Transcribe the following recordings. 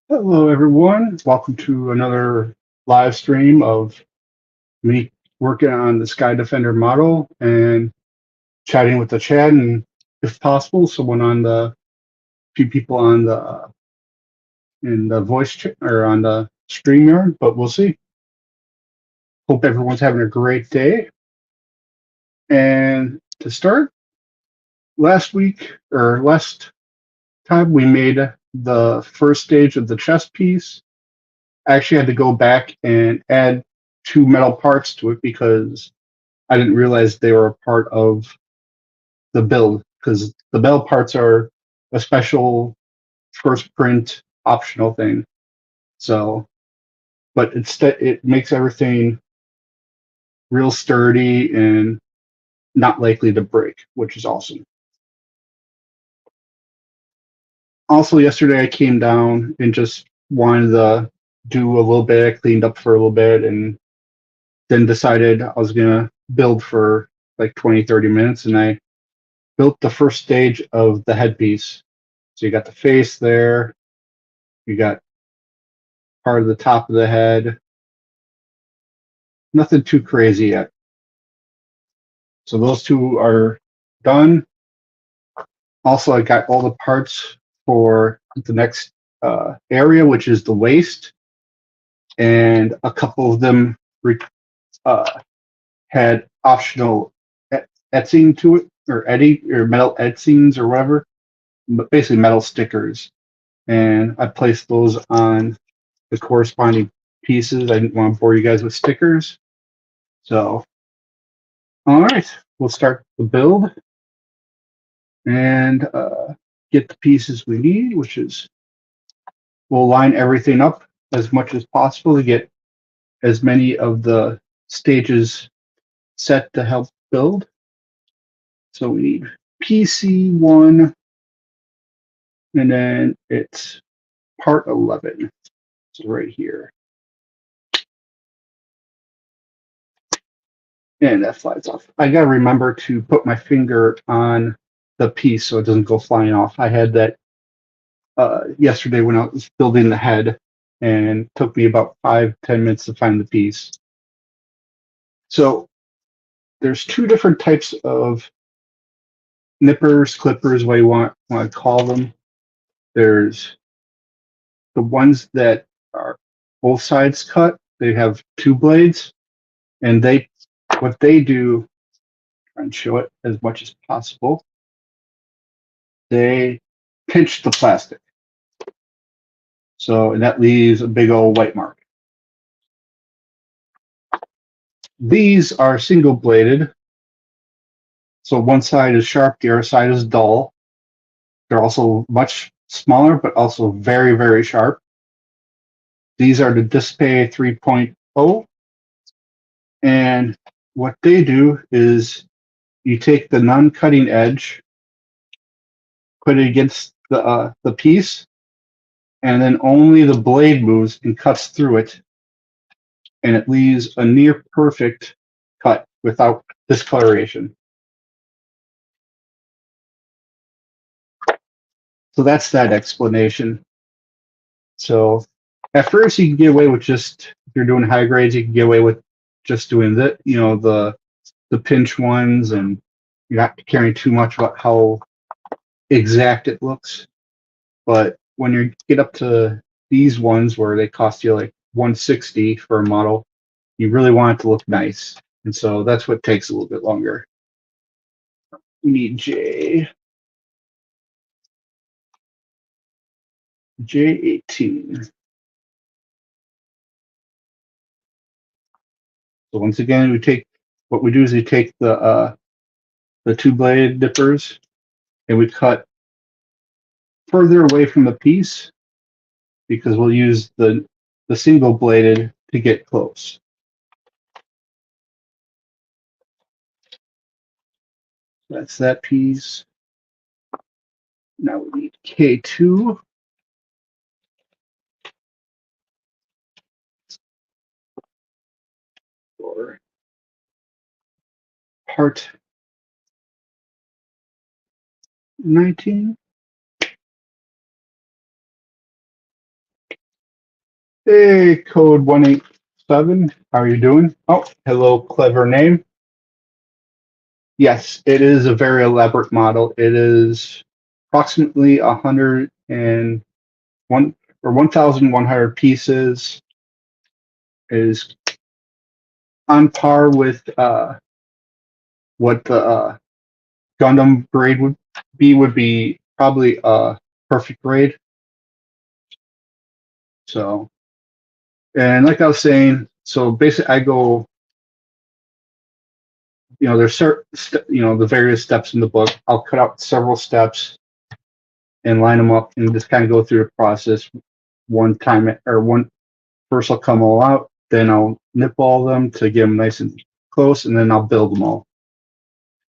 Hello, everyone. Welcome to another live stream of me working on the Sky Defender model and chatting with the chat, and if possible, someone on the few people on the in the voice chat or on the StreamYard, but we'll see. Hope everyone's having a great day. And to start, last time we made the first stage of the chest piece. I actually had to go back and add two metal parts to it because I didn't realize they were a part of the build, because the metal parts are a special first print optional thing. So, but it makes everything real sturdy and not likely to break, which is awesome. Also, yesterday I came down and just wanted to do a little bit. I cleaned up for a little bit and then decided I was gonna build for like 20, 30 minutes, and I built the first stage of the headpiece. So you got the face there, you got part of the top of the head. Nothing too crazy yet. So those two are done. Also, I got all the parts for the next area, which is the waist, and a couple of them uh, had optional etching to it, or eddy, or metal etchings, or whatever, but basically metal stickers. And I placed those on the corresponding pieces. I didn't want to bore you guys with stickers. So, all right, we'll start the build and get the pieces we need, which is we'll line everything up as much as possible to get as many of the stages set to help build. So we need PC1, and then it's part 11. So right here. And that flies off. I gotta remember to put my finger on the piece so it doesn't go flying off. I had that yesterday when I was building the head, and it took me about 5-10 minutes to find the piece. So there's two different types of nippers, clippers, what you want to call them. There's the ones that are both sides cut. They have two blades, and what they do, try and show it as much as possible. They pinch the plastic. So, and that leaves a big old white mark. These are single bladed. So one side is sharp, the other side is dull. They're also much smaller, but also very, very sharp. These are the Display 3.0. And what they do is you take the non-cutting edge, put it against the piece, and then only the blade moves and cuts through it, and it leaves a near perfect cut without discoloration. So that's that explanation. So at first you can get away with just, if you're doing high grades, you can get away with just doing the pinch ones, and you're not caring too much about how exact it looks. But when you get up to these ones where they cost you like 160 for a model, you really want it to look nice. And so that's what takes a little bit longer. We need J18. So once again, what we do is we take the two blade dippers, and we cut further away from the piece because we'll use the single bladed to get close. That's that piece. Now we need K2. For part 19. Hey, code 187. How are you doing? Oh, hello, clever name. Yes, it is a very elaborate model. It is approximately 101 or 1,100 pieces. It is on par with what the Gundam grade would be probably a perfect grade. So, and like I was saying, so basically I go, there's certain, the various steps in the book. I'll cut out several steps and line them up and just kind of go through the process one time or one first I'll come all out, then I'll nip all of them to get them nice and close, and then I'll build them all,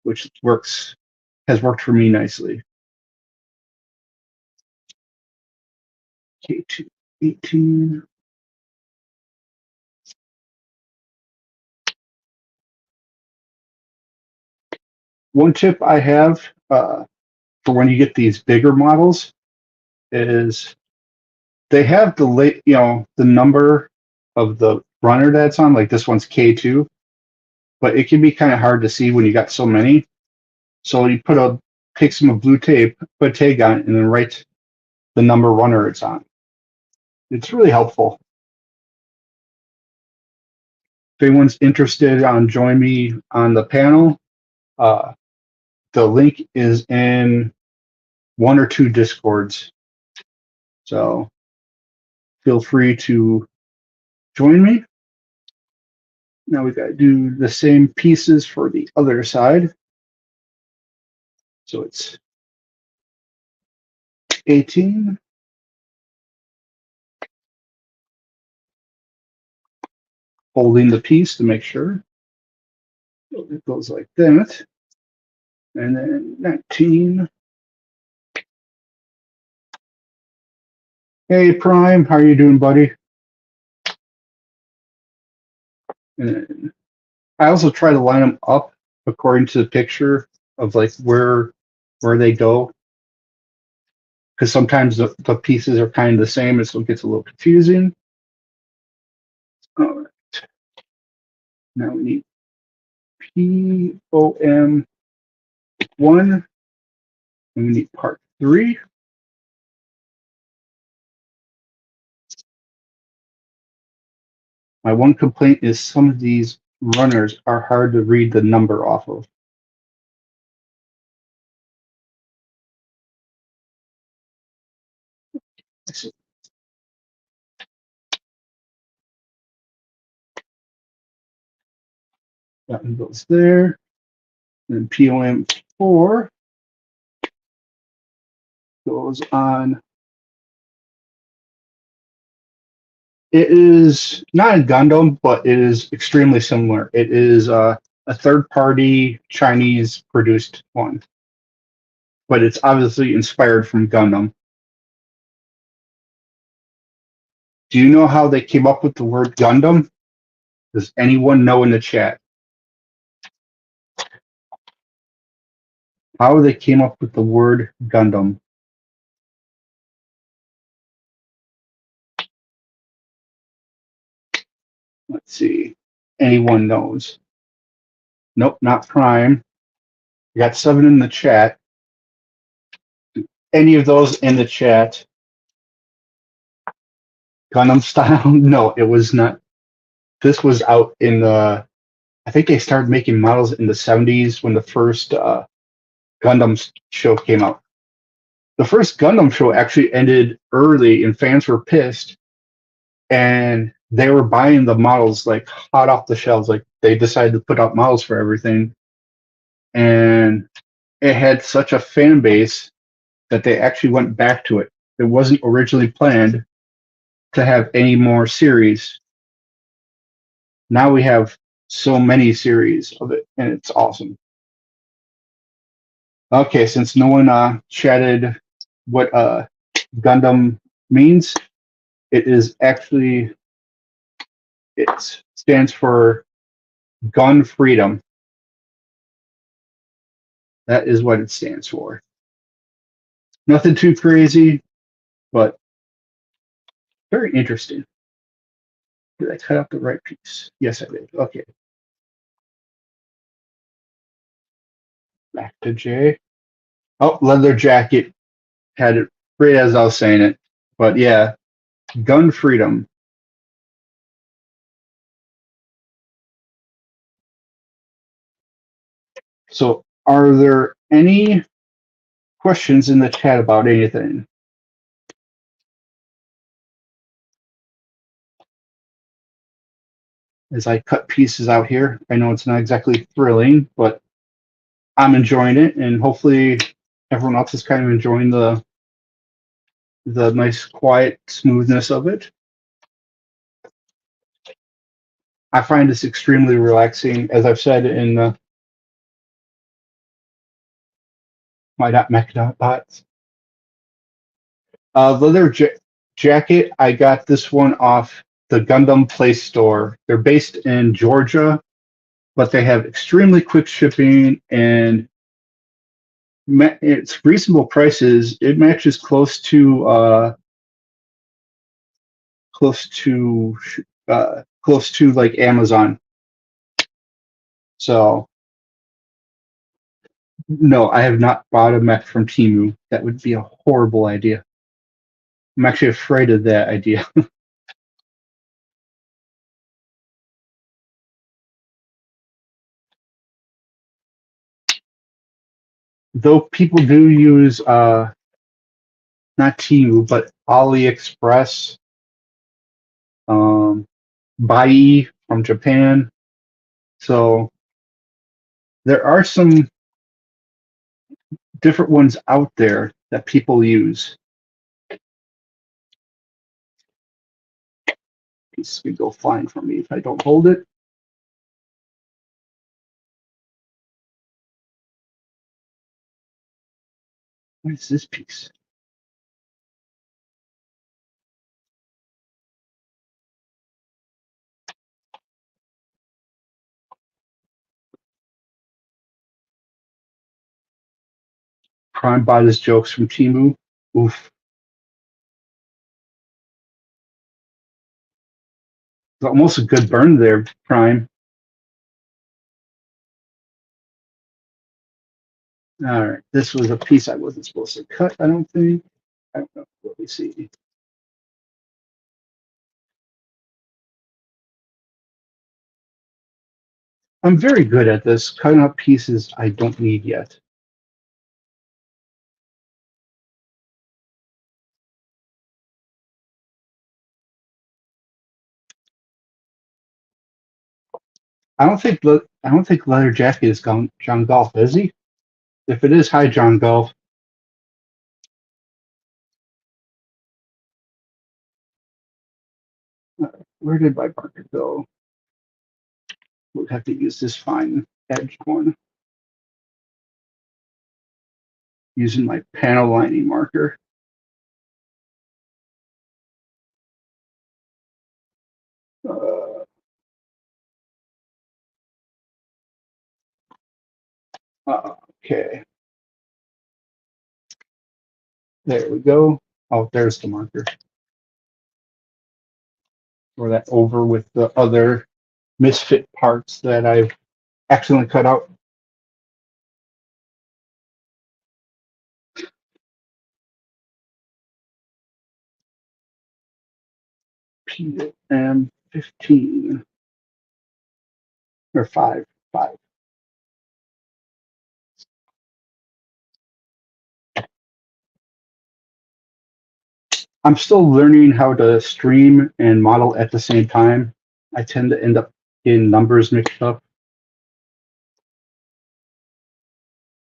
which has worked for me nicely. K2 18. One tip I have for when you get these bigger models is they have the number of the runner that's on, like this one's K2, but it can be kind of hard to see when you got so many. So you take some blue tape, put a tag on it, and then write the number runner it's on. It's really helpful. If anyone's interested on join me on the panel, the link is in one or two Discords. So feel free to join me. Now we got to do the same pieces for the other side. So it's 18. Holding the piece to make sure. It goes like that. And then 19. Hey, Prime, how are you doing, buddy? And I also try to line them up according to the picture of like where they go, because sometimes the pieces are kind of the same, and so it gets a little confusing. All right. Now we need POM1, and we need part 3. My one complaint is some of these runners are hard to read the number off of. That one goes there. And POM4 goes on. It is not a Gundam, but it is extremely similar. It is a third-party Chinese-produced one, but it's obviously inspired from Gundam. Do you know how they came up with the word Gundam? Does anyone know in the chat? How they came up with the word Gundam? Let's see. Anyone knows? Nope, not Prime. We got 7 in the chat. Any of those in the chat? Gundam style? No, it was not. This was out in the, I think they started making models in the 70s when the first Gundam show came out. The first Gundam show actually ended early and fans were pissed, and they were buying the models like hot off the shelves. Like they decided to put out models for everything, and it had such a fan base that they actually went back to it. It wasn't originally planned to have any more series. Now we have so many series of it, and it's awesome. Okay, since no one chatted what Gundam means, it stands for Gun Freedom. That is what it stands for. Nothing too crazy, but very interesting. Did I cut out the right piece? Yes, I did. Okay. Back to J. Oh, leather jacket. Had it right as I was saying it. But yeah, gun freedom. So are there any questions in the chat about anything? As I cut pieces out here, I know it's not exactly thrilling, but I'm enjoying it, and hopefully everyone else is kind of enjoying the nice, quiet smoothness of it. I find this extremely relaxing, as I've said in my .mech.bots. Leather jacket, I got this one off the Gundam Play Store. They're based in Georgia, but they have extremely quick shipping, and it's reasonable prices. It matches close to like Amazon. So no, I have not bought a mech from Temu. That would be a horrible idea. I'm actually afraid of that idea. Though people do use not Temu, but AliExpress, Bai from Japan. So there are some different ones out there that people use. This could go flying for me if I don't hold it. What is this piece? Prime bought his jokes from Temu. Oof. It's almost a good burn there, Prime. All right, this was a piece I wasn't supposed to cut, I don't think. I don't know. Let me see. I'm very good at this, cutting up pieces I don't need yet. I don't think Leather Jacket is John Golf, is he? If it is, hi John Golf. Where did my marker go? We'll have to use this fine edged one. Using my panel lining marker. Okay. There we go. Oh, there's the marker. Or that over with the other misfit parts that I've accidentally cut out. PM15 or 5. I'm still learning how to stream and model at the same time. I tend to end up getting numbers mixed up.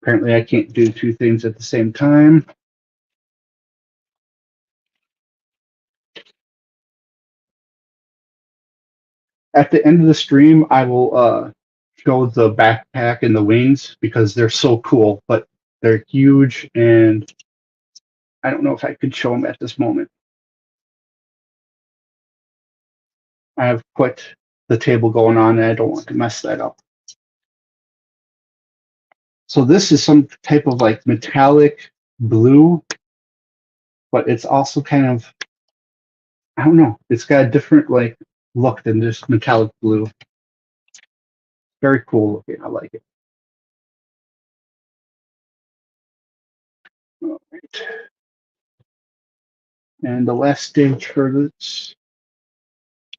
Apparently, I can't do two things at the same time. At the end of the stream, I will show the backpack and the wings because they're so cool, but they're huge, and I don't know if I could show them at this moment. I have quite the table going on, and I don't want to mess that up. So this is some type of like metallic blue, but it's also kind of, I don't know, it's got a different like look than just metallic blue. Very cool looking. I like it. All right. And the last stage for this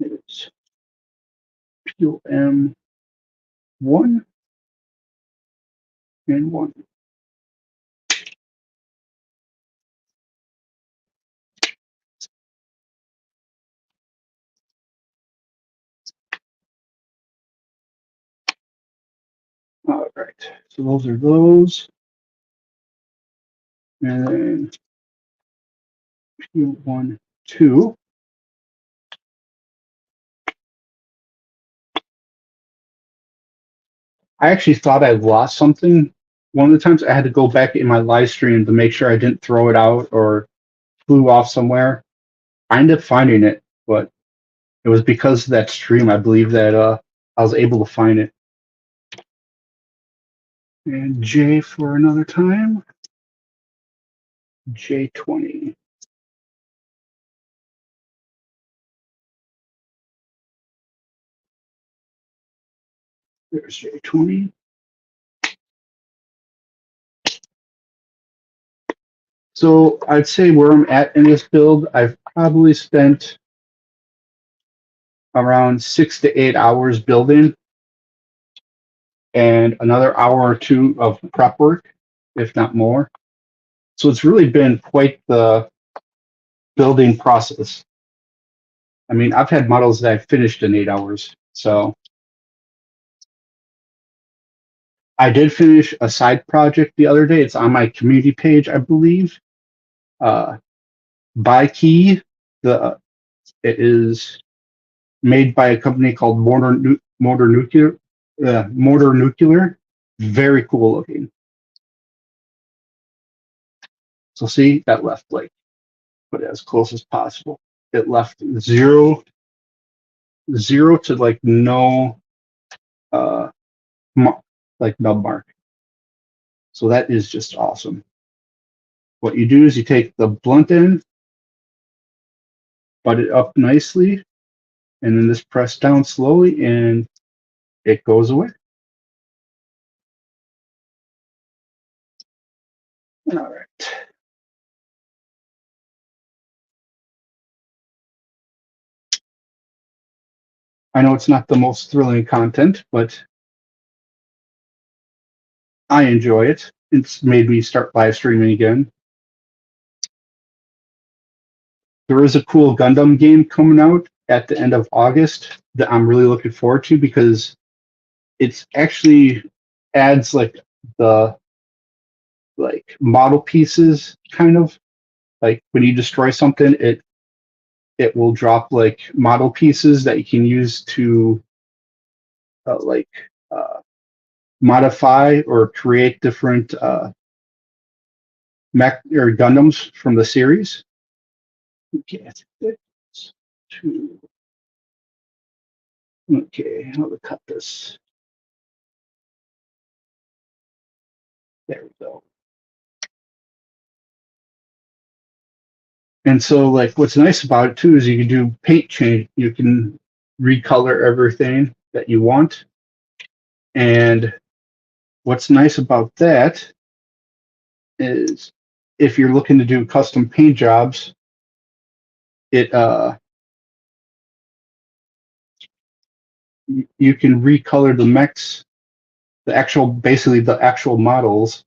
is POM 1 and 1. All right. So those are those. And then PO1, 2. I actually thought I lost something. One of the times I had to go back in my live stream to make sure I didn't throw it out or flew off somewhere. I ended up finding it, but it was because of that stream, I believe, that I was able to find it. And J for another time. J20. There's J20. So I'd say where I'm at in this build, I've probably spent around 6 to 8 hours building and another hour or two of prep work, if not more. So it's really been quite the building process. I mean, I've had models that I finished in 8 hours. So I did finish a side project the other day. It's on my community page, I believe. By Key, it is made by a company called Mortar Nuclear. Mortar Nuclear. Very cool looking. So see, that left like, put it as close as possible. It left zero to like no, like nub mark. So that is just awesome. What you do is you take the blunt end, butt it up nicely, and then just press down slowly and it goes away. All right. I know it's not the most thrilling content, but I enjoy it. It's made me start live streaming again. There is a cool Gundam game coming out at the end of August that I'm really looking forward to because it's actually adds the like model pieces kind of like when you destroy something, it will drop like model pieces that you can use to like modify or create different mech or Gundams from the series. Okay, I think that's two. Okay, how to cut this? There we go. And so, like, what's nice about it too is you can do paint change. You can recolor everything that you want. And what's nice about that is if you're looking to do custom paint jobs, it you can recolor the mechs, basically the actual models,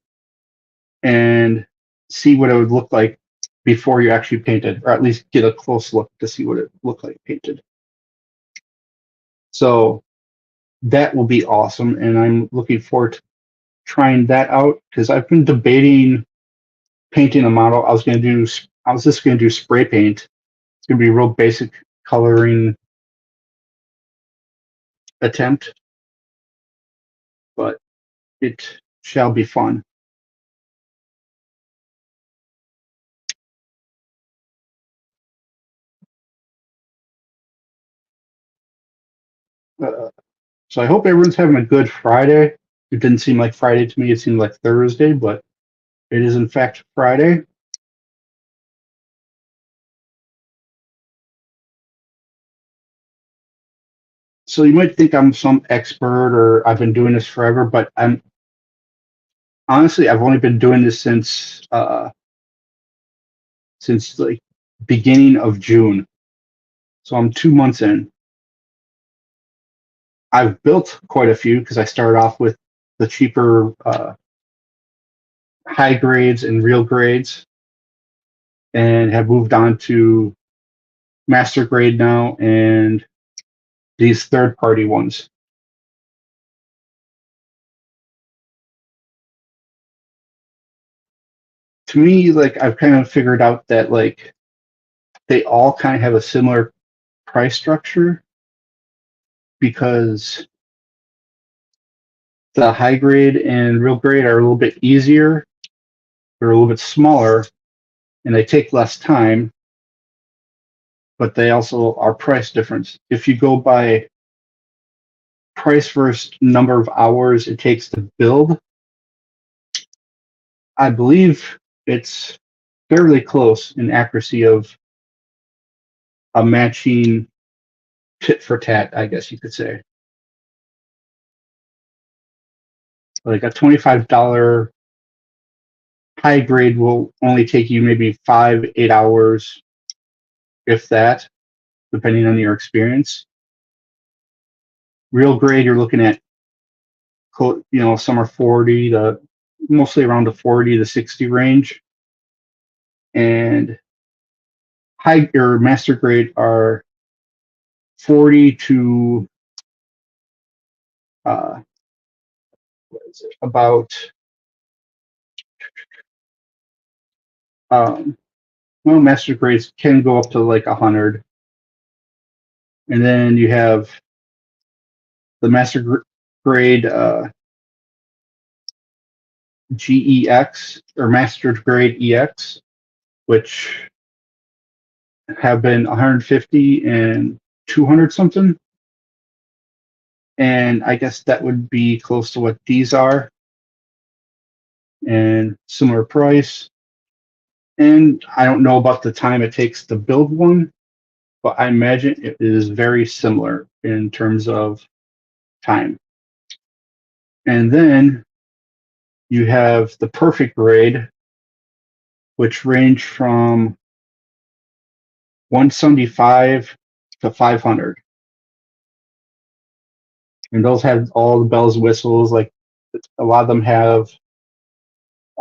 and see what it would look like before you actually painted, or at least get a close look to see what it looked like painted. So that will be awesome, and I'm looking forward to trying that out because I've been debating painting a model. I was just gonna do spray paint. It's gonna be a real basic coloring attempt, but it shall be fun. So I hope everyone's having a good Friday. It didn't seem like Friday to me. It seemed like Thursday, but it is in fact Friday. So you might think I'm some expert or I've been doing this forever, but I'm honestly I've only been doing this since like beginning of June. So I'm 2 months in. I've built quite a few because I started off with the cheaper high grades and real grades and have moved on to master grade now and these third party ones. To me, like I've kind of figured out that like they all kind of have a similar price structure because the high grade and real grade are a little bit easier, they're a little bit smaller, and they take less time, but they also are price difference. If you go by price versus number of hours it takes to build, I believe it's fairly close in accuracy of a matching tit for tat, I guess you could say. Like a $25 high grade will only take you maybe 5, 8 hours, if that, depending on your experience. Real grade, you're looking at, some are 40 to mostly around the 40 to 60 range. And high or master grade are 40 to what is it, about um, well, master grades can go up to like 100. And then you have the grade GEX or master grade EX, which have been 150 and 200 something. And I guess that would be close to what these are and similar price. And I don't know about the time it takes to build one, but I imagine it is very similar in terms of time. And then you have the perfect grade, which range from 175 to 500. And those have all the bells and whistles. Like a lot of them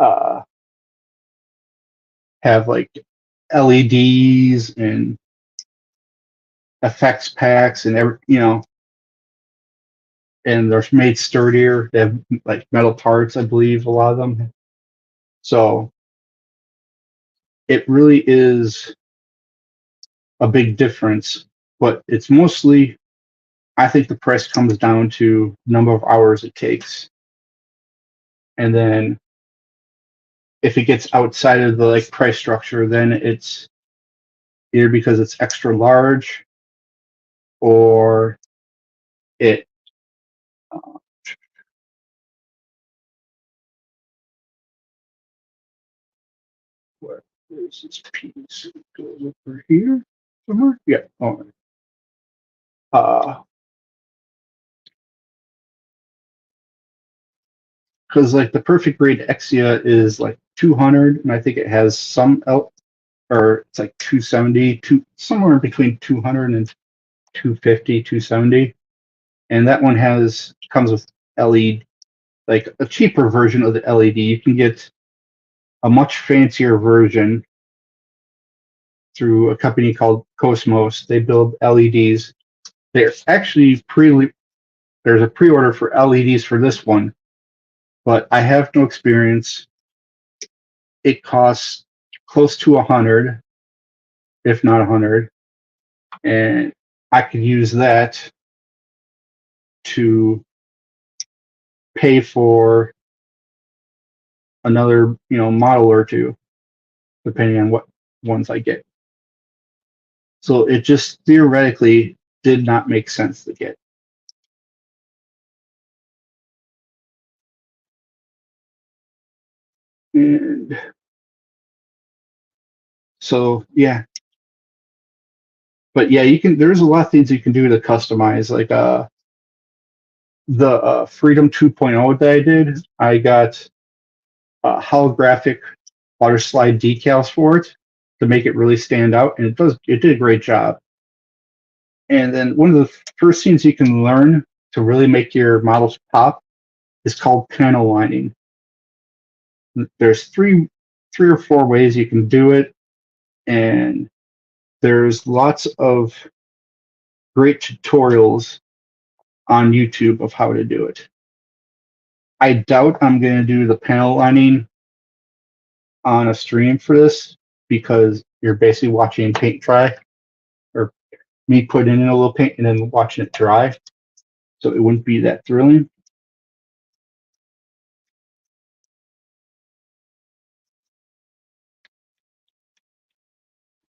uh, have like LEDs and effects packs and and they're made sturdier. They have like metal parts, I believe, a lot of them. So it really is a big difference, but it's mostly, I think the price comes down to number of hours it takes. And then if it gets outside of the like price structure, then it's either because it's extra large or it uh, where is this piece? It goes over here somewhere. Yeah. Oh, because like the perfect grade Exia is like 200, and I think it has some or it's like 270, somewhere between 200 and 250, 270, and that one comes with LED, like a cheaper version of the LED. You can get a much fancier version through a company called Cosmos. They build LEDs. There's actually there's a pre-order for LEDs for this one, but I have no experience. It costs close to 100, if not 100, and I could use that to pay for another, model or two, depending on what ones I get. So it just theoretically did not make sense to get. And so, yeah, But yeah, there's a lot of things you can do to customize, like the Freedom 2.0 that I did. I got holographic water slide decals for it to make it really stand out, and it did a great job. And then one of the first things you can learn to really make your models pop is called panel lining. There's three or four ways you can do it, and there's lots of great tutorials on YouTube of how to do it. I doubt I'm going to do the panel lining on a stream for this because you're basically watching paint dry, or me putting in a little paint and then watching it dry. So it wouldn't be that thrilling.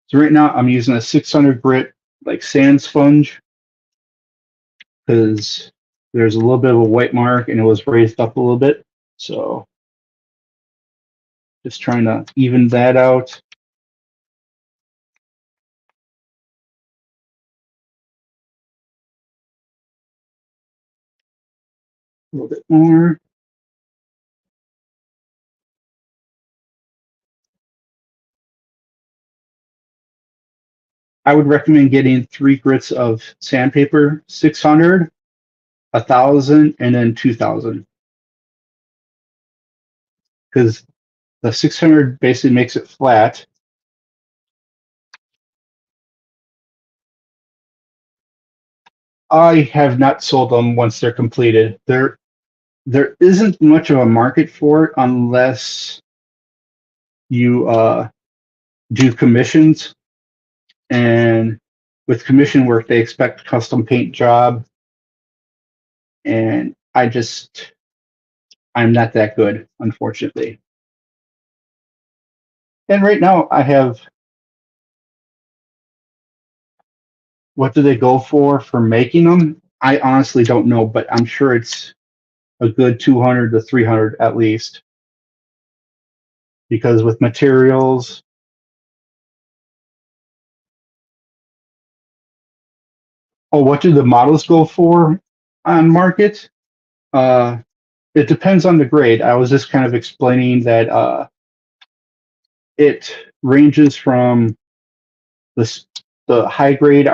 So right now I'm using a 600 grit like sand sponge because there's a little bit of a white mark and it was raised up a little bit. So just trying to even that out. A little bit more. I would recommend getting 3 grits of sandpaper, 600, 1,000, and then 2,000. Because the 600 basically makes it flat. I have not sold them once they're completed. There isn't much of a market for it unless you do commissions, and with commission work they expect custom paint job, and I'm not that good, unfortunately. And right now I have, what do they go for making them? I honestly don't know, but I'm sure it's a good 200 to 300 at least, because with materials. Oh, what do the models go for on market? It depends on the grade. I was just kind of explaining that it ranges from the high grade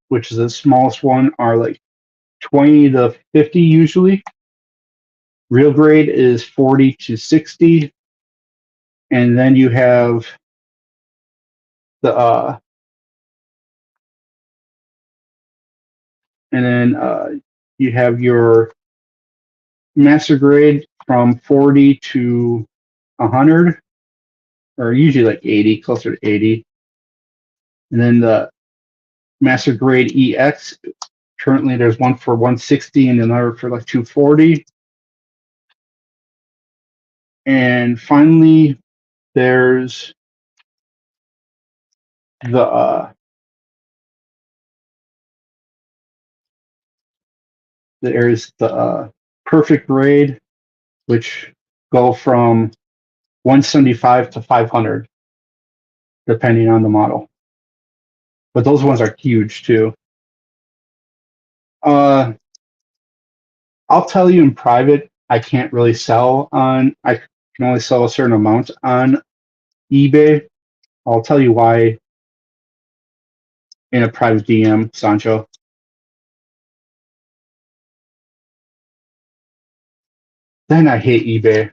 which is the smallest one, are like 20 to 50 usually. Real grade is 40 to 60, and then you have the you have your master grade from 40 to 100, or usually like 80, closer to 80. And then the master grade EX, currently there's one for 160 and another for like 240. And finally, there's the perfect grade, which go from 175 to 500, depending on the model. But those ones are huge too. I'll tell you in private, I can't really sell on, I can only sell a certain amount on eBay. I'll tell you why in a private DM, Sancho. Then I hate eBay.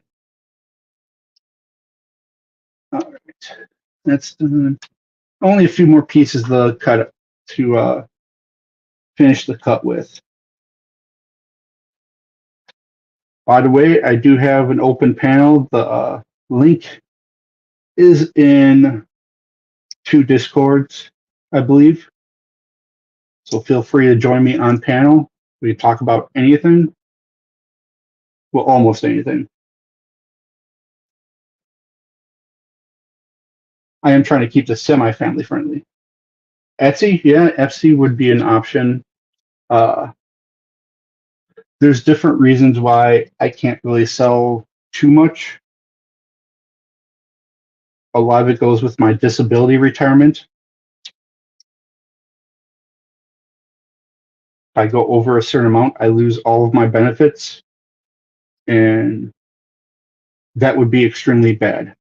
All right, that's done. Only a few more pieces to cut to finish the cut with. By the way, I do have an open panel. The link is in 2 Discords, I believe. So feel free to join me on panel. We talk about anything. Well, almost anything. I am trying to keep this semi-family friendly. Etsy, yeah, Etsy would be an option. There's different reasons why I can't really sell too much. A lot of it goes with my disability retirement. I go over a certain amount, I lose all of my benefits, and that would be extremely bad.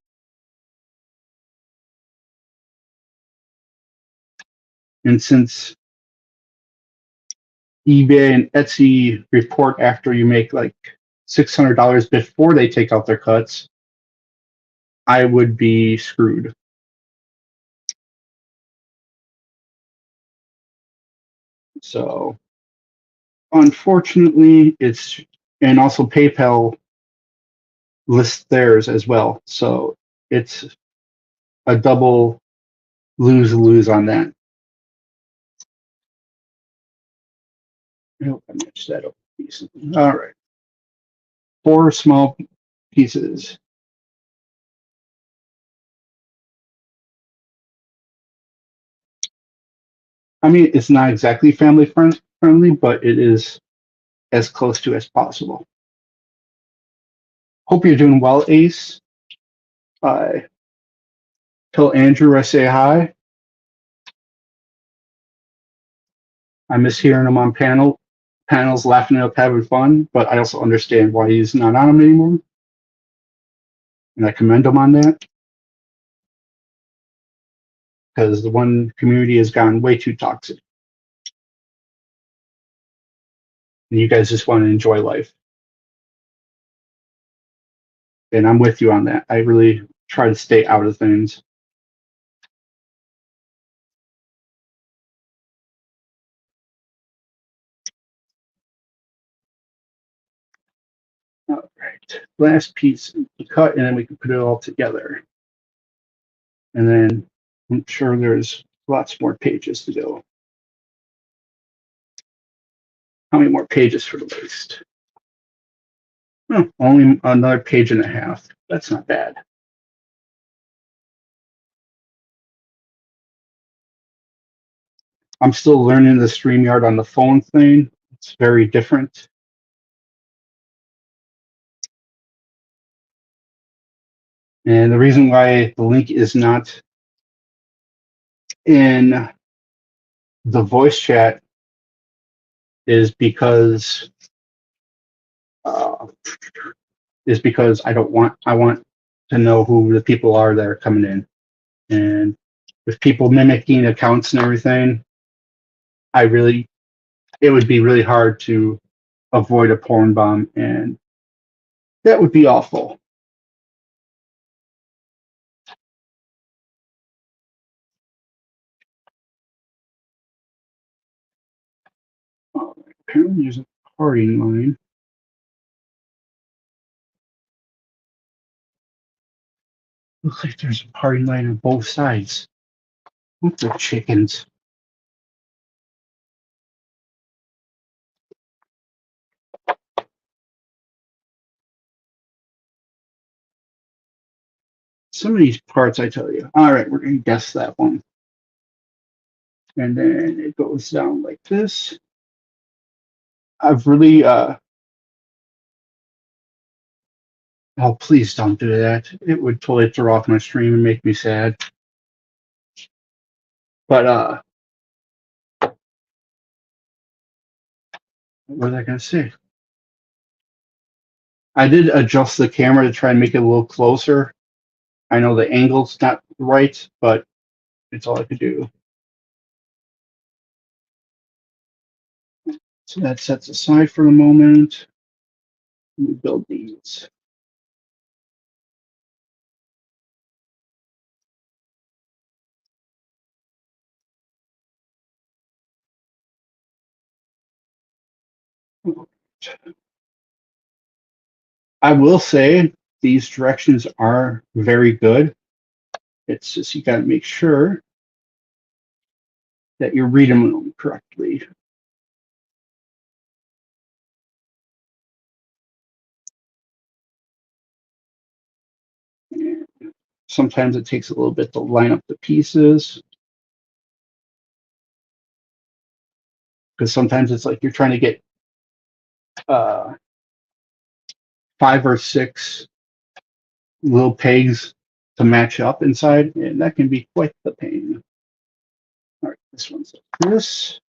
And since eBay and Etsy report after you make like $600 before they take out their cuts, I would be screwed. So unfortunately, and also PayPal lists theirs as well. So it's a double lose-lose on that. I hope I matched that up decently. All right. 4 small pieces. I mean, it's not exactly family friendly, but it is as close to as possible. Hope you're doing well, Ace. Tell Andrew I say hi. I miss hearing him on panels, laughing up, having fun, but I also understand why he's not on them anymore. And I commend him on that. Because the one community has gone way too toxic. And you guys just want to enjoy life. And I'm with you on that. I really try to stay out of things. All right, last piece to cut, and then we can put it all together. And then I'm sure there's lots more pages to go. How many more pages for the waist? Oh, only another page and a half. That's not bad. I'm still learning the StreamYard on the phone thing. It's very different. And the reason why the link is not in the voice chat is because I want to know who the people are that are coming in. And with people mimicking accounts and everything, it would be really hard to avoid a porn bomb, and that would be awful. Apparently there's a parting line. Looks like there's a parting line on both sides. What the chickens? Some of these parts, I tell you. All right, we're going to guess that one. And then it goes down like this. I've really, oh, please don't do that. It would totally throw off my stream and make me sad. But, what was I going to say? I did adjust the camera to try and make it a little closer. I know the angle's not right, but it's all I could do. So that sets aside for a moment. Let me build these. I will say these directions are very good. It's just you got to make sure that you're reading them correctly. And sometimes it takes a little bit to line up the pieces. Because sometimes it's like you're trying to get 5 or 6 little pegs to match up inside, and that can be quite the pain. All right, this one's like this.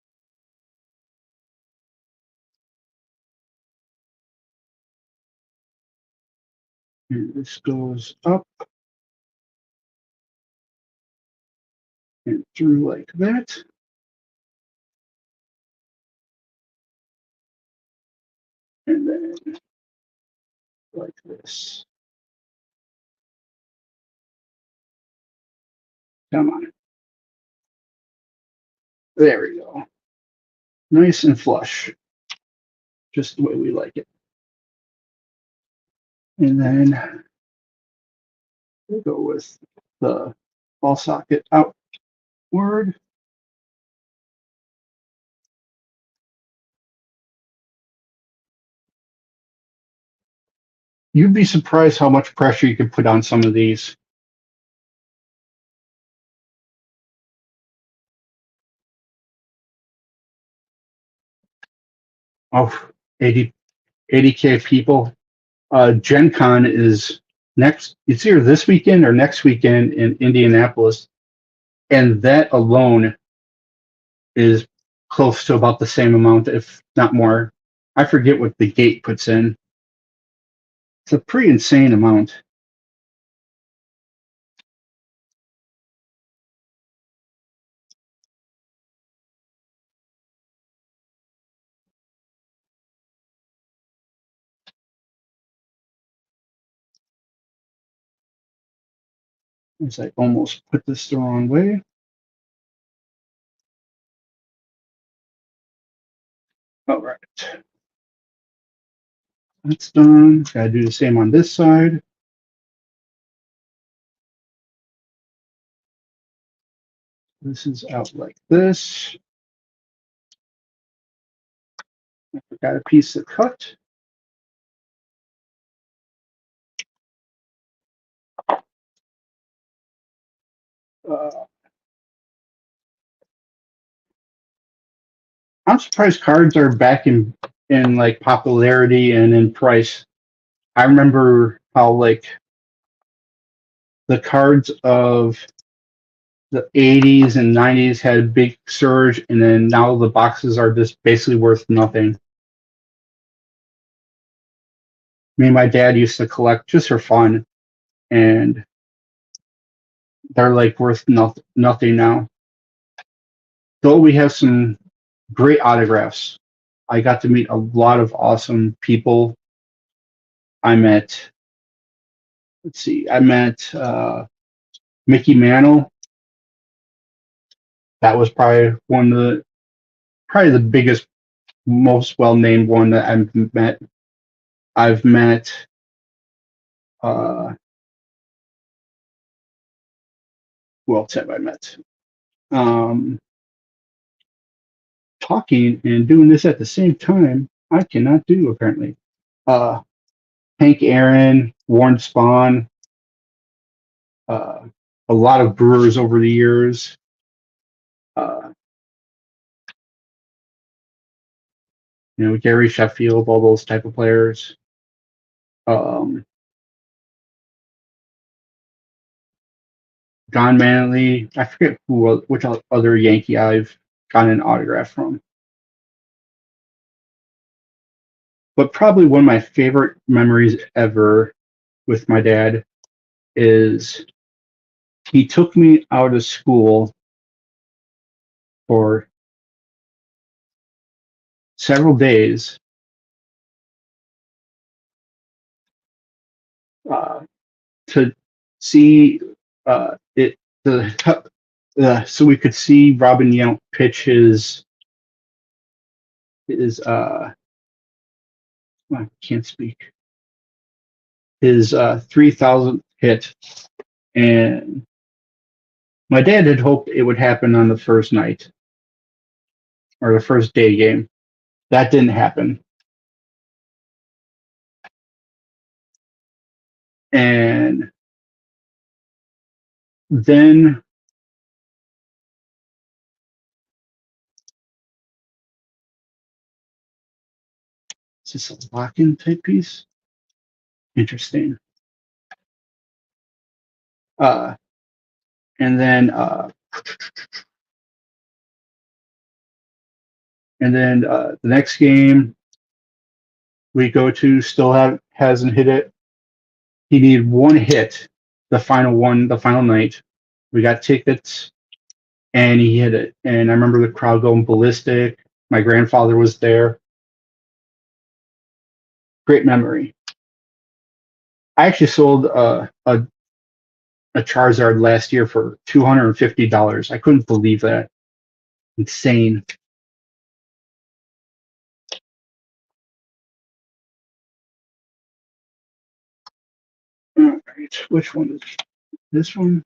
And this goes up and through like that. And then like this. Come on. There we go. Nice and flush. Just the way we like it. And then we'll go with the ball socket outward. You'd be surprised how much pressure you can put on some of these. Oh, 80K people. Gen Con is next. It's either this weekend or next weekend in Indianapolis. And that alone is close to about the same amount, if not more. I forget what the gate puts in. It's a pretty insane amount. As I almost put this the wrong way. All right. That's done. Gotta do the same on this side. This is out like this. I forgot a piece to cut. I'm surprised cards are back in like popularity and in price. I remember how like the cards of the 80s and 90s had a big surge, and then now the boxes are just basically worth nothing. Me and my dad used to collect just for fun, and they're like worth nothing now. Though we have some great autographs. I got to meet a lot of awesome people. I met, let's see, I met Mickey Mantle. That was probably the biggest, most well-named one that I've met. I've met uh, who else have I met? Um, Talking and doing this at the same time, I cannot do apparently. Uh, Hank Aaron, Warren Spahn, uh, a lot of brewers over the years. Uh, Gary Sheffield, all those type of players. Um, John Manley. I forget which other Yankee I've gotten an autograph from. But probably one of my favorite memories ever with my dad is he took me out of school for several days uh, to see it so we could see Robin Yount pitch his I can't speak, his 3,000th hit, and my dad had hoped it would happen on the first night or the first day game. That didn't happen. And then is this a lock-in type piece? Interesting. Uh, and then the next game we go to still hasn't hit it. He needed one hit, the final one, the final night. We got tickets, and he hit it. And I remember the crowd going ballistic. My grandfather was there. Great memory. I actually sold a Charizard last year for $250. I couldn't believe that. Insane. All right, which one is this one?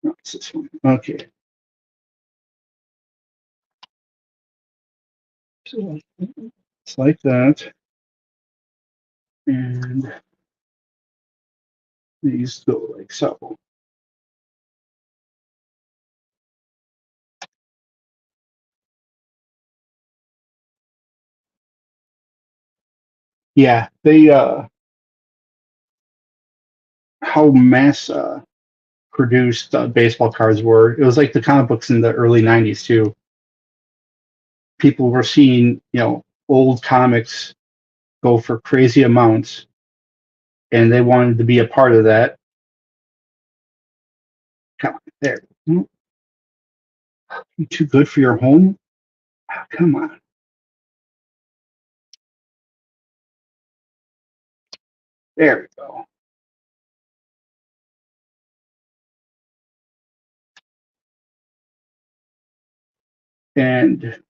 No, it's this one. Okay. So it's like that. And these go like so. Yeah, they how mass produced baseball cards were. It was like the comic books in the early '90s too. People were seeing, old comics go for crazy amounts, and they wanted to be a part of that. Come on, there. You too good for your home? Oh, come on. There we go. And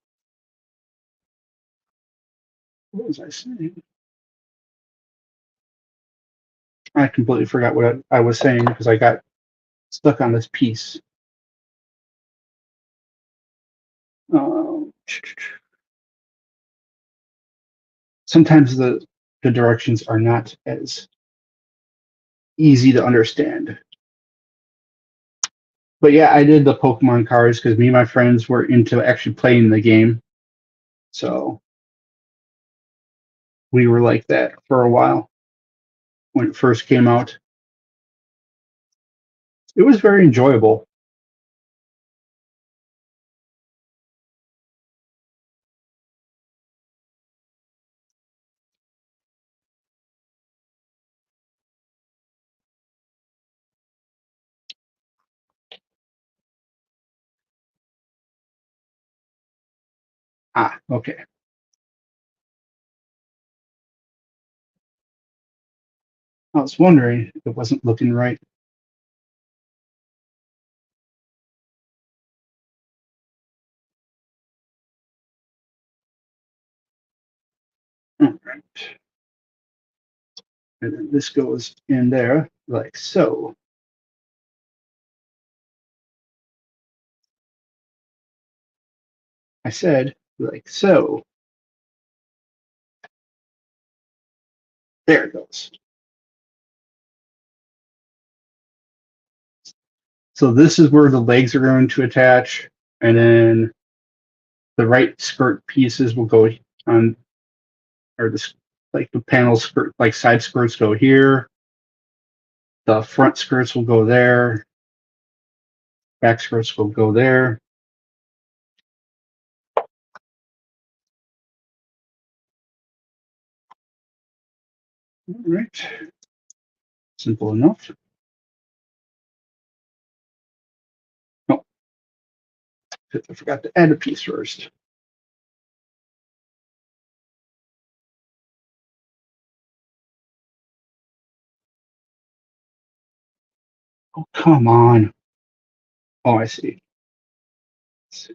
what was I saying? I completely forgot what I was saying because I got stuck on this piece. Um, Sometimes the directions are not as easy to understand. But yeah, I did the Pokemon cards because me and my friends were into actually playing the game. So we were like that for a while when it first came out. It was very enjoyable. Ah, okay. I was wondering if it wasn't looking right. All right. And then this goes in there like so. I said like so. There it goes. So this is where the legs are going to attach, and then the right skirt pieces will go on, or this like the panel skirt, like side skirts go here. The front skirts will go there. Back skirts will go there. All right. Simple enough. No, I forgot to add a piece first. Oh, come on. Oh, I see. It's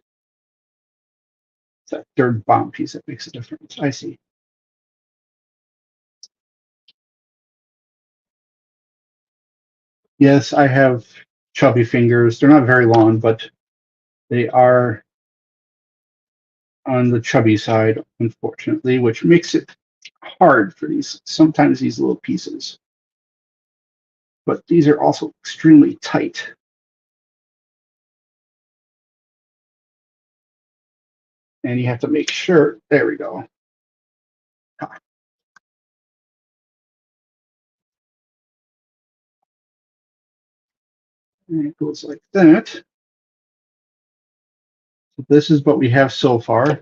that third bottom piece that makes a difference. I see. Yes, I have chubby fingers. They're not very long, but they are on the chubby side, unfortunately, which makes it hard for sometimes these little pieces. But these are also extremely tight. And you have to make sure, there we go. And it goes like that. So this is what we have so far.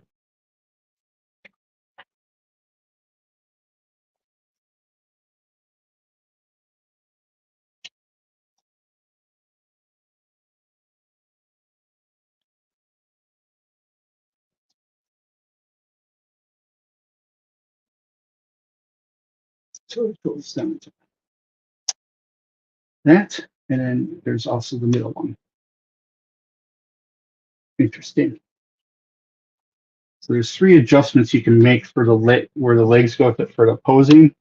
So it goes down to that, and then there's also the middle one. Interesting. So there's 3 adjustments you can make for the leg where the legs go for the posing.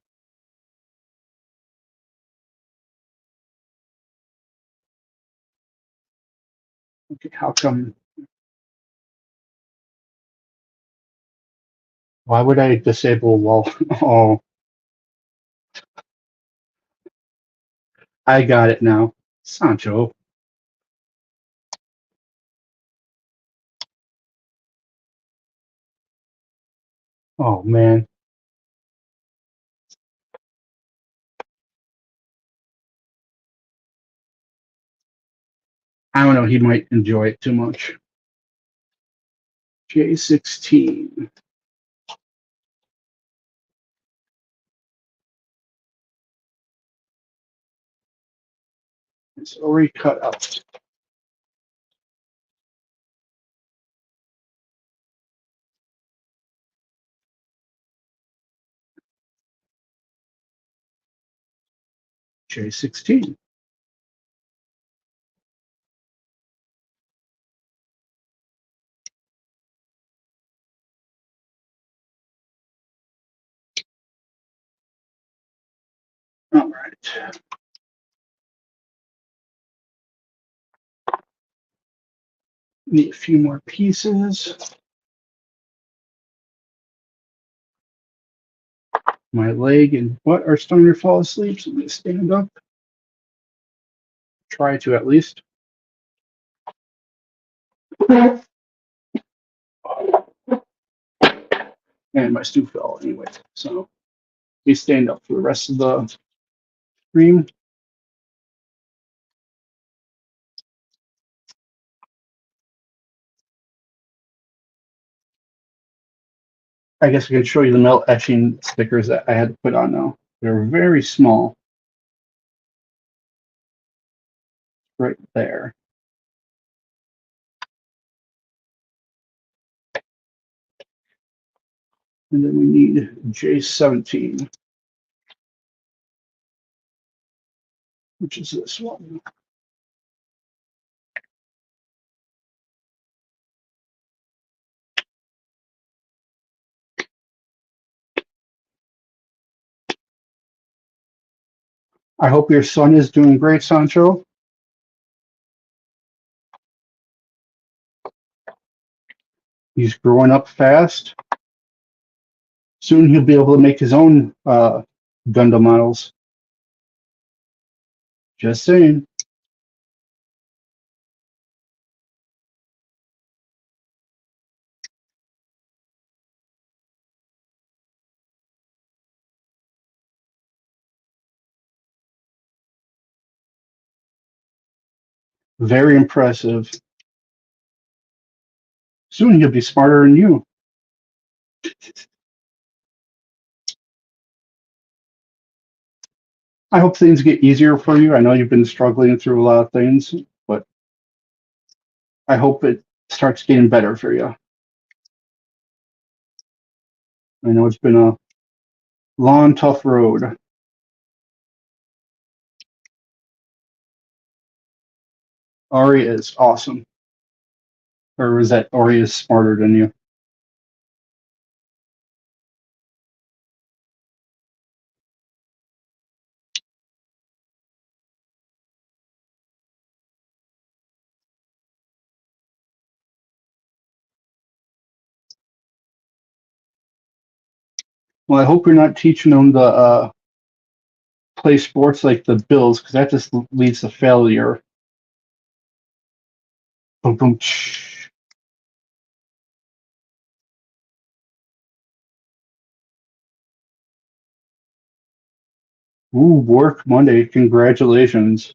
Okay, how come? Why would I disable wall? Oh, I got it now. Sancho. Oh man. I don't know, he might enjoy it too much. J16. It's already cut out. J16. All right. Need a few more pieces. My leg and butt are starting to fall asleep, so I'm going to stand up. Try to at least. And my stew fell anyway. So we stand up for the rest of the stream. I guess I can show you the melt etching stickers that I had to put on now. They're very small. Right there. And then we need J17, which is this one. I hope your son is doing great, Sancho. He's growing up fast. Soon he'll be able to make his own Gundam models. Just saying. Very impressive. Soon he'll be smarter than you. I hope things get easier for you. I know you've been struggling through a lot of things, but I hope it starts getting better for you. I know it's been a long, tough road. Ari is awesome. Or is that Ari is smarter than you? Well, I hope you're not teaching them to play sports like the Bills, because that just leads to failure. Boom, boom, tsh. Ooh, work Monday. Congratulations.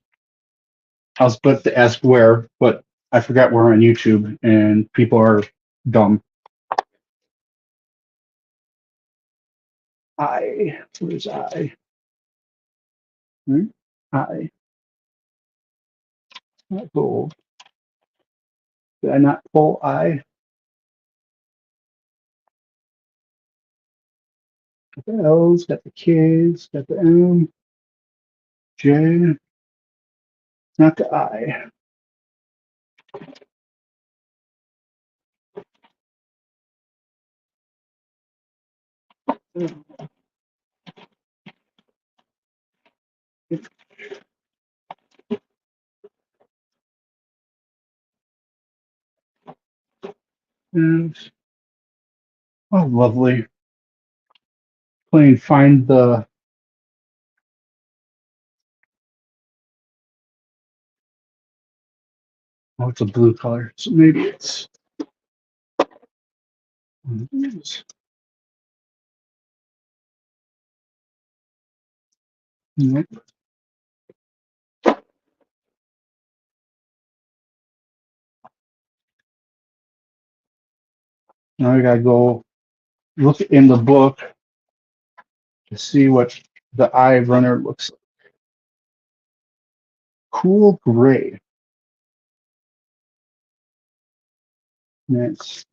I was about to ask where, but I forgot we're on YouTube and people are dumb. Where's I? I, not gold. Did I not pull I? Got the L's, got the K's, got the M, J, not the I. And, oh, lovely. Playing find the. Oh, it's a blue color, so maybe it's one of these. Nope. Now I gotta go look in the book to see what the I runner looks like. Cool gray. That's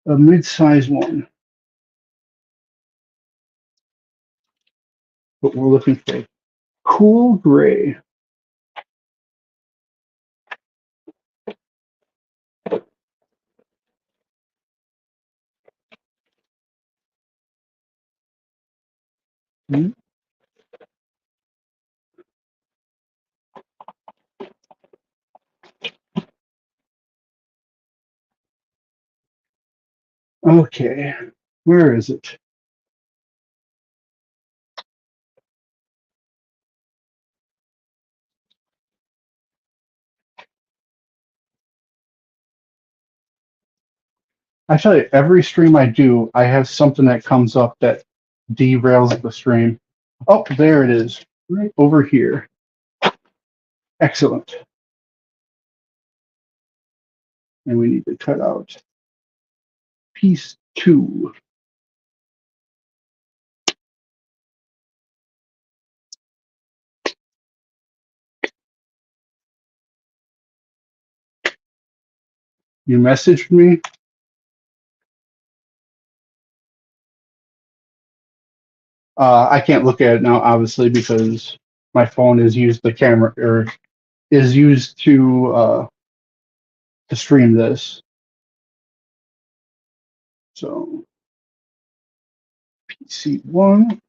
a mid-size one. But we're looking for cool gray. Hmm. Okay, where is it? I tell you, every stream I do, I have something that comes up that derails the stream. Oh, there it is, right over here. Excellent. And we need to cut out piece 2. You messaged me? I can't look at it now, obviously, because my phone is used the camera or is used to stream this. So PC1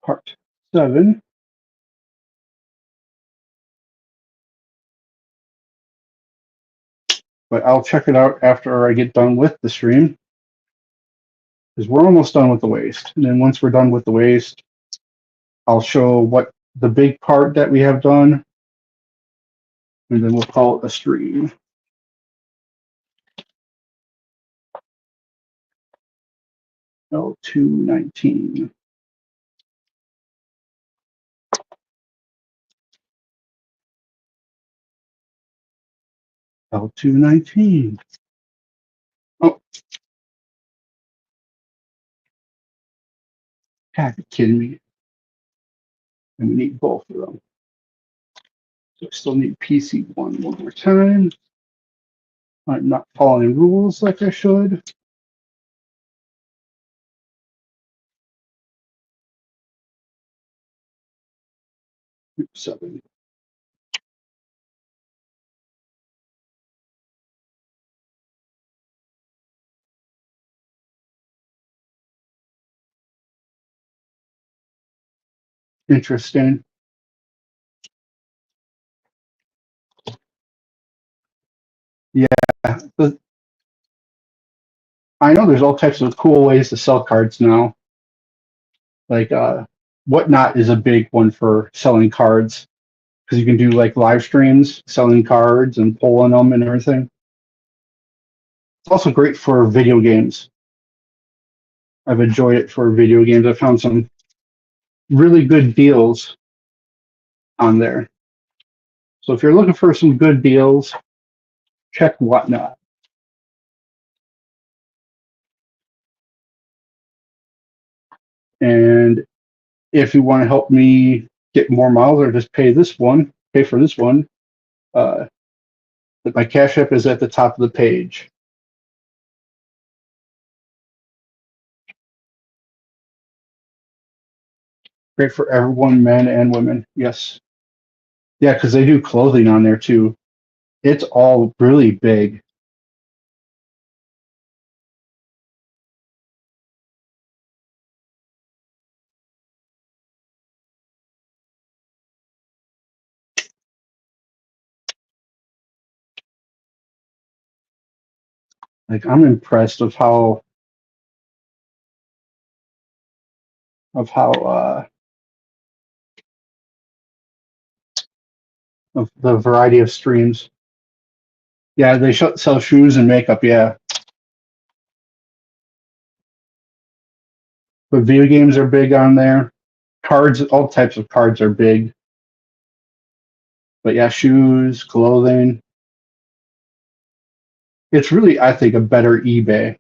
part 7. But I'll check it out after I get done with the stream, because we're almost done with the waste. And then once we're done with the waste, I'll show what the big part that we have done, and then we'll call it a stream. L219. L219. Oh, heck, you kidding me? And we need both of them. So I still need PC1 one more time. I'm not following rules like I should. Oops, 7. Interesting. Yeah, but I know there's all types of cool ways to sell cards now. Like Whatnot is a big one for selling cards, because you can do like live streams selling cards and pulling them and everything. It's also great for video games. I've enjoyed it for video games. I found some really good deals on there. So if you're looking for some good deals, check Whatnot. And if you want to help me get more miles or just pay for this one, uh, my Cash App is at the top of the page. Great for everyone, men and women. Yes. Yeah, because they do clothing on there too. It's all really big. Like I'm impressed of of the variety of streams. Yeah, they sell shoes and makeup. Yeah, but video games are big on there. Cards, all types of cards are big. But yeah, shoes, clothing. It's really, I think, a better eBay.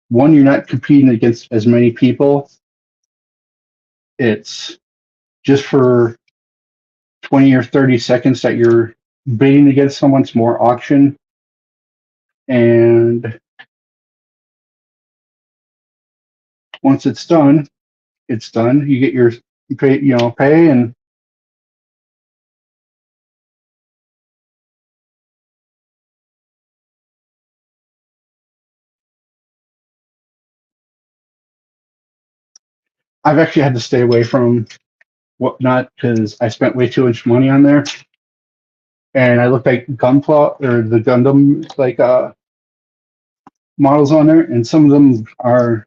One, you're not competing against as many people. It's just for 20 or 30 seconds that you're bidding against someone's more auction. And once it's done, it's done. You get your pay and I've actually had to stay away from Whatnot because I spent way too much money on there. And I looked at Gunpla or the Gundam models on there, and some of them are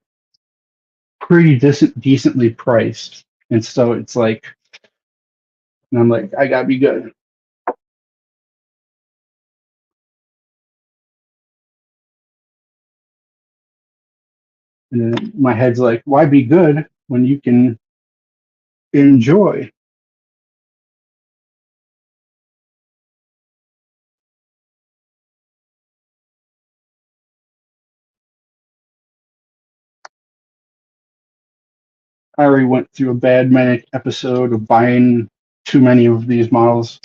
pretty decently priced. And so it's like, and I'm like, I gotta be good. And then my head's like, why be good when you can enjoy? I already went through a bad manic episode of buying too many of these models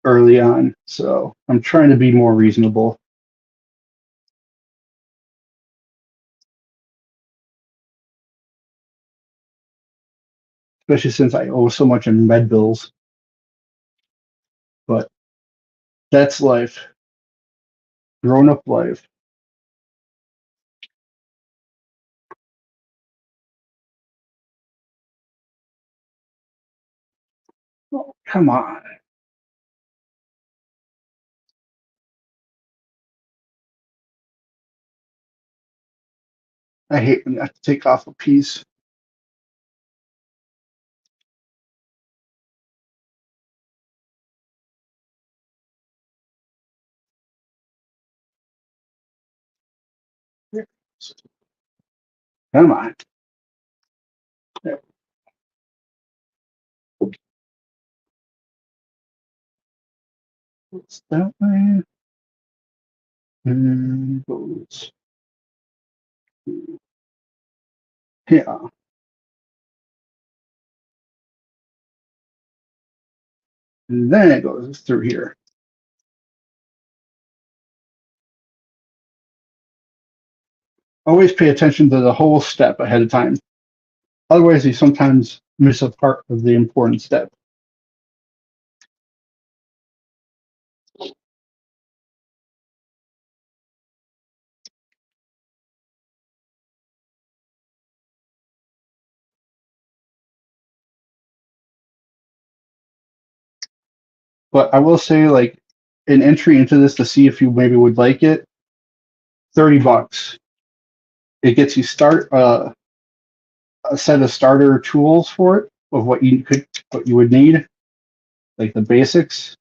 early on, so I'm trying to be more reasonable. Especially since I owe so much in med bills. But that's life, grown up life. Oh, come on. I hate when you have to take off a piece. Come on. It's that way. And goes. Yeah. And then it goes through here. Always pay attention to the whole step ahead of time. Otherwise, you sometimes miss a part of the important step. But I will say, like, an entry into this to see if you maybe would like it, $30. It gets you a set of starter tools for it of what you would need, like the basics,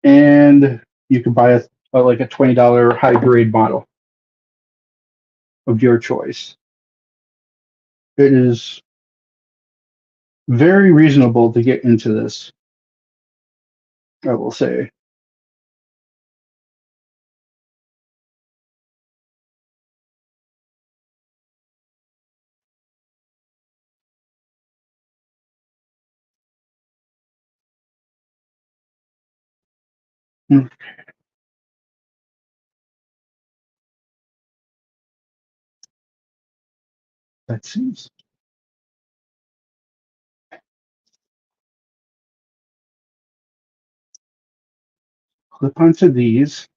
and you can buy like a $20 high grade model of your choice. It is very reasonable to get into this. I will say. Hmm, that seems. Clip onto these.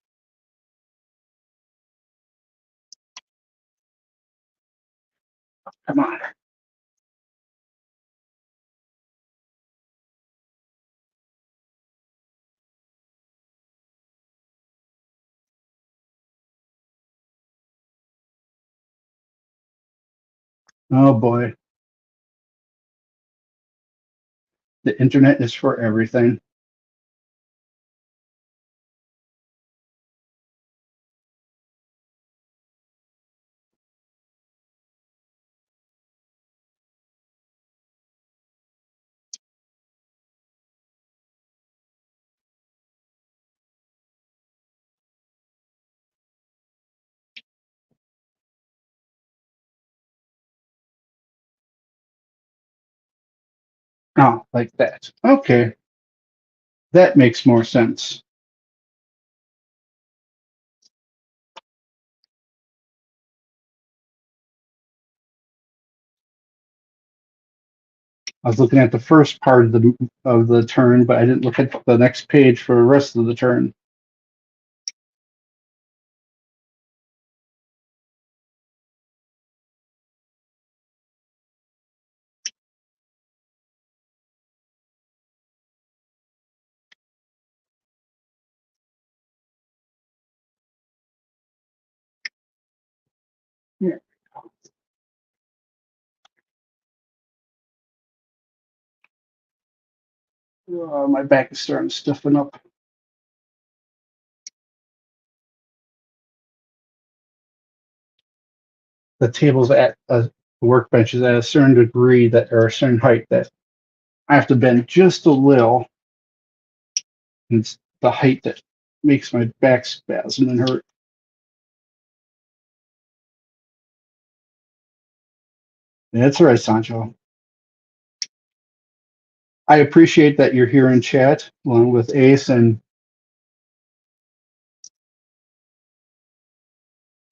Come on. Oh boy. The internet is for everything. Oh, like that. Okay. That makes more sense. I was looking at the first part of the turn, but I didn't look at the next page for the rest of the turn. Yeah. My back is starting to stiffen up. The tables at the workbench is at a certain degree that or a certain height that I have to bend just a little. And it's the height that makes my back spasm and hurt. That's all right, Sancho. I appreciate that you're here in chat along with Ace, and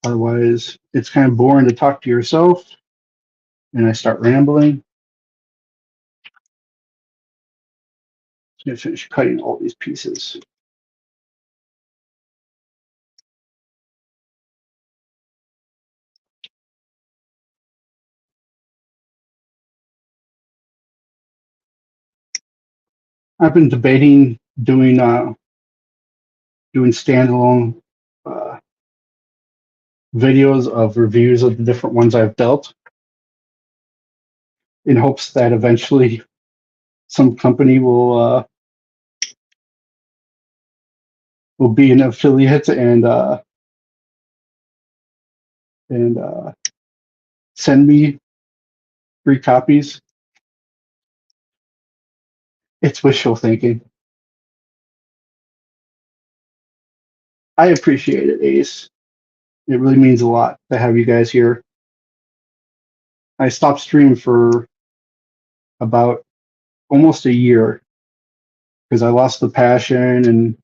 otherwise it's kind of boring to talk to yourself and I start rambling. I'm gonna finish cutting all these pieces. I've been debating doing standalone uh, videos of reviews of the different ones I've dealt, in hopes that eventually some company will be an affiliate and send me free copies. It's wishful thinking. I appreciate it, Ace. It really means a lot to have you guys here. I stopped streaming for about almost a year because I lost the passion and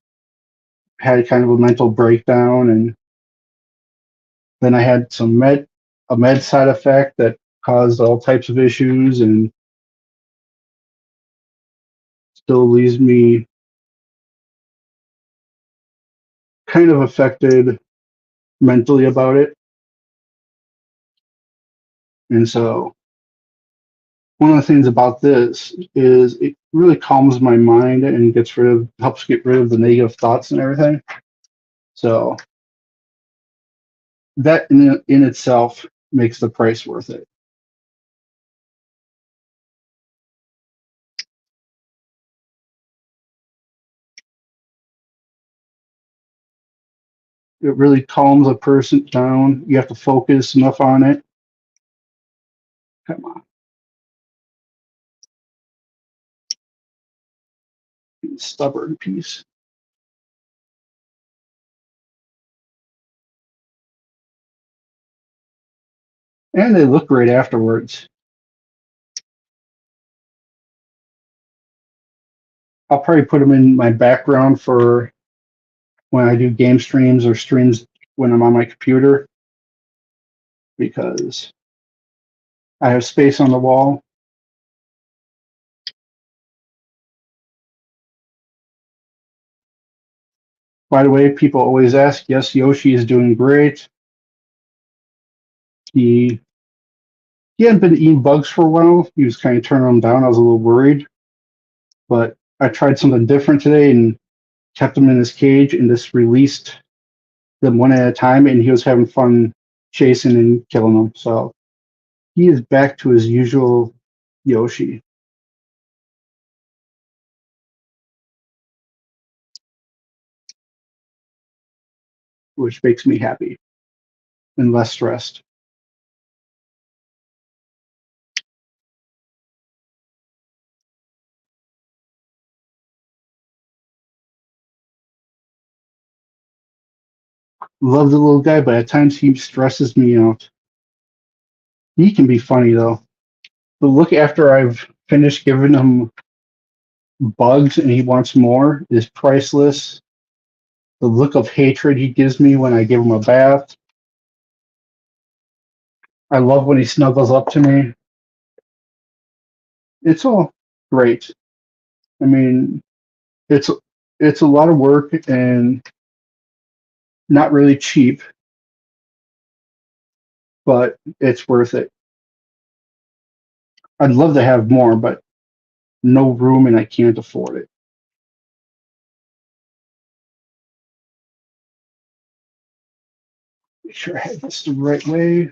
had kind of a mental breakdown, and then I had a med side effect that caused all types of issues and still leaves me kind of affected mentally about it. And so one of the things about this is it really calms my mind and helps get rid of the negative thoughts and everything. So that in itself makes the price worth it. It really calms a person down. You have to focus enough on it. Come on. stubborn piece. And they look great afterwards. I'll probably put them in my background for when I do game streams or streams when I'm on my computer because I have space on the wall. By the way, people always ask, yes, Yoshi is doing great. He hadn't been eating bugs for a while. He was kind of turning them down. I was a little worried, but I tried something different today and kept him in his cage and just released them one at a time, and he was having fun chasing and killing them. So he is back to his usual Yoshi, which makes me happy and less stressed. Love the little guy, but at times he stresses me out. He can be funny though. The look after I've finished giving him bugs and he wants more is priceless. The look of hatred he gives me when I give him a bath. I love when he snuggles up to me. It's all great. I mean, it's it's a lot of work and not really cheap, but it's worth it. I'd love to have more, but no room and I can't afford it. Make sure I have this the right way.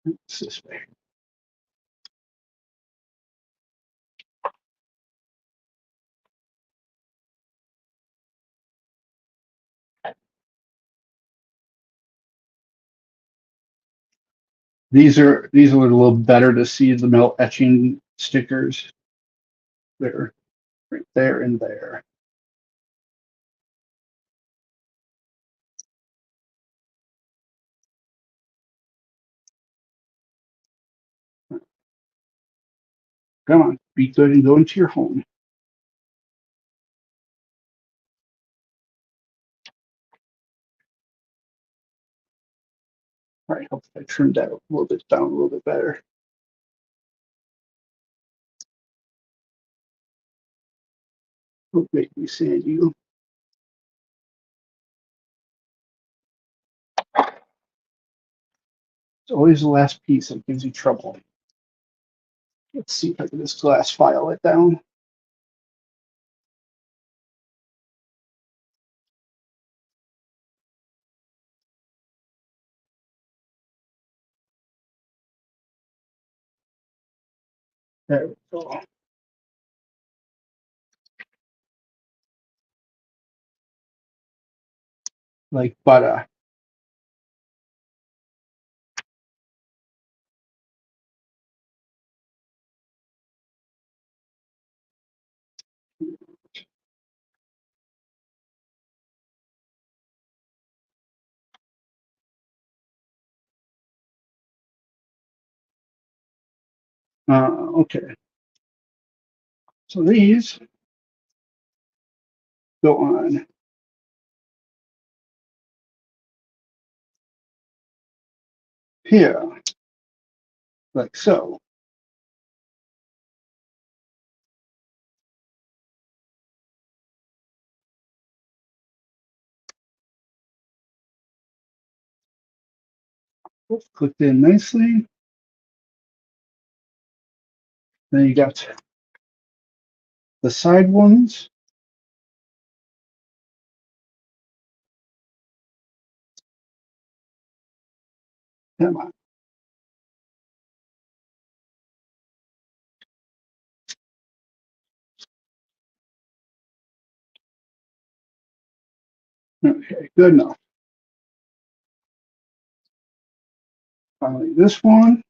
It's this way. These are a little better to see the melt etching stickers. They're right there and there. Come on, be good and go into your home. All right, hope I trimmed that a little bit down a little bit better. Don't make me sand you. It's always the last piece that gives you trouble. Let's see if I can just glass file it down. There we go. Like butter. Okay. So these go on here, like so. Both clicked in nicely. Then you got the side ones. Come on. Okay, good enough. Finally, this one.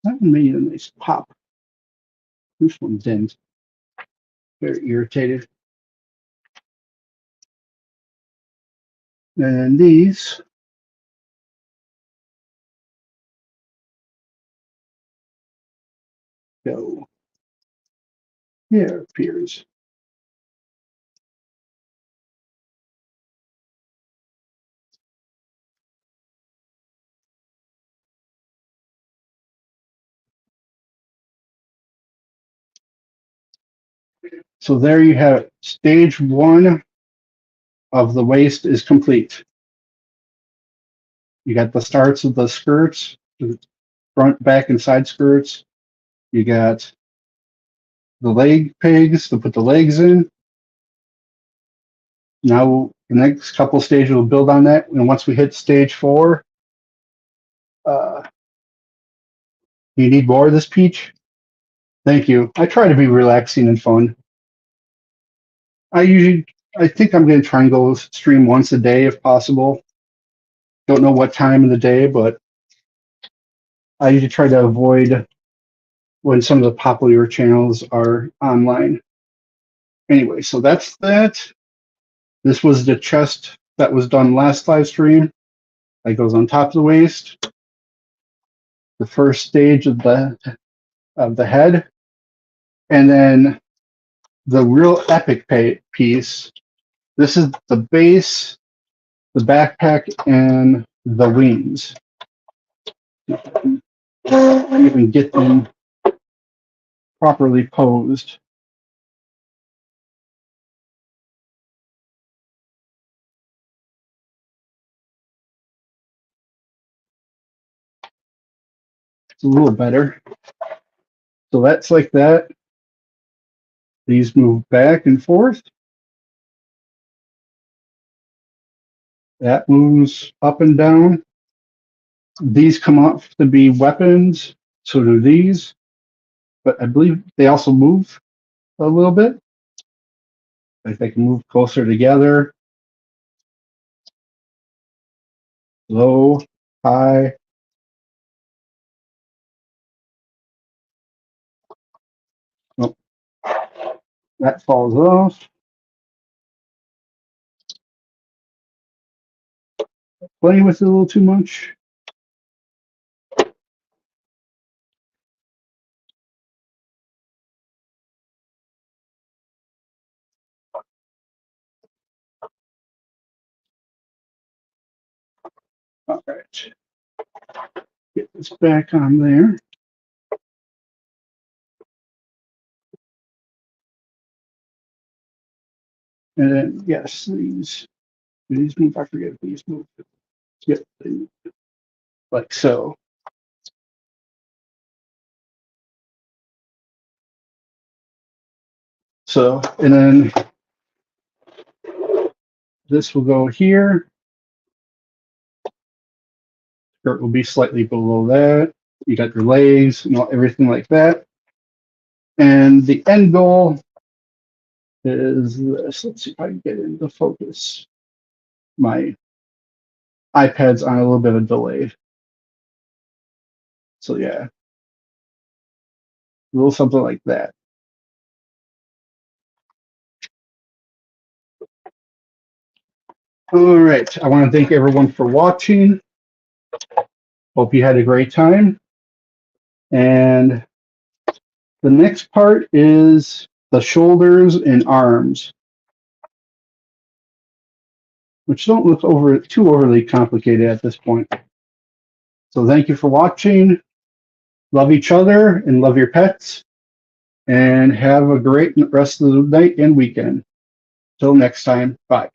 That one made a nice pop. This one didn't. Very irritated. And these go here, appears. So there you have it. Stage one of the waist is complete. You got the starts of the skirts, the front, back, and side skirts. You got the leg pegs to put the legs in. Now the next couple stages will build on that. And once we hit stage 4, you need more of this, Peach? Thank you. I try to be relaxing and fun. I think I'm going to try and go stream once a day if possible. Don't know what time of the day, but I usually try to avoid when some of the popular channels are online. Anyway, so that's that. This was the chest that was done last live stream. That goes on top of the waist. The first stage of the head, and then the real epic piece. This is the base, the backpack, and the wings. Even get them properly posed. It's a little better. So that's like that. These move back and forth. That moves up and down. These come off to be weapons. So do these. But I believe they also move a little bit. Like they can move closer together. Low, high. Oh, that falls off. Playing with it a little too much. All right. Get this back on there. And then, yes, these move. I forget if these move. Yep, they move. Like so. So, and then this will go here. Skirt will be slightly below that. You got your legs and everything like that. And the end goal is this. Let's see if I can get into focus. My iPad's on a little bit of delay. So yeah, a little something like that. All right. I want to thank everyone for watching. Hope you had a great time. And the next part is the shoulders and arms, which don't look too overly complicated at this point. So thank you for watching. Love each other and love your pets. And have a great rest of the night and weekend. Till next time, bye.